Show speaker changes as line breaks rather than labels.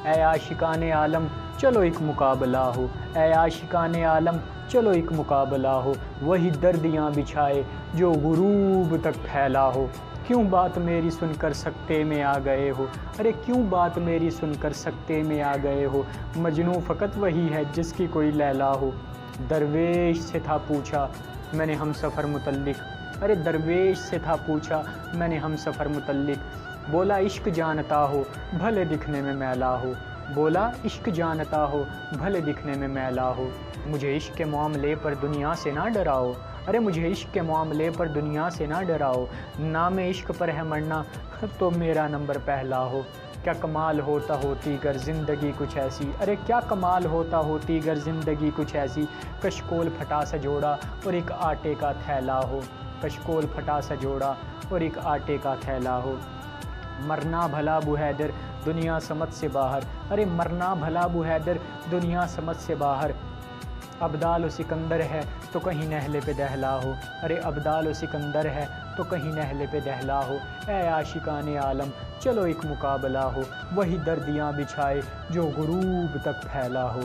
ए आशिकाने आलम चलो एक मुकाबला हो, ए आशिकाने आलम चलो एक मुकाबला हो, वही दर्दियाँ बिछाए जो गुरूब तक फैला हो। क्यों बात मेरी सुनकर सकते में आ गए हो, अरे क्यों बात मेरी सुनकर सकते में आ गए हो, मजनू फ़कत वही है जिसकी कोई लैला हो। दरवेश से था पूछा मैंने हम सफ़र मुतल्लिक, अरे दरवेश से था पूछा मैंने हम सफ़र मुतल्लिक, बोला इश्क जानता हो भले दिखने में मैला हो, बोला इश्क जानता हो भले दिखने में मैला हो। मुझे इश्क के मामले पर दुनिया से ना डराओ, अरे मुझे इश्क के मामले पर दुनिया से ना डराओ, नाम इश्क पर है मरना तो मेरा नंबर पहला हो। क्या कमाल होता होती गर ज़िंदगी कुछ ऐसी, अरे क्या कमाल होता होती गर ज़िंदगी कुछ ऐसी, कशकोल फटा सा जोड़ा और एक आटे का थैला हो, कशकोल फटा सा जोड़ा और एक आटे का थैला हो। मरना भला अबू हैदर दुनिया समझ से बाहर, अरे मरना भला अबू हैदर दुनिया समझ से बाहर, अब्दाल सिकंदर है तो कहीं नहले पे दहला हो, अरे अब्दाल सिकंदर है तो कहीं नहले पे दहला हो। ए आशिकाने आलम चलो एक मुकाबला हो, वही दर्दियाँ बिछाए जो गुरूब तक फैला हो।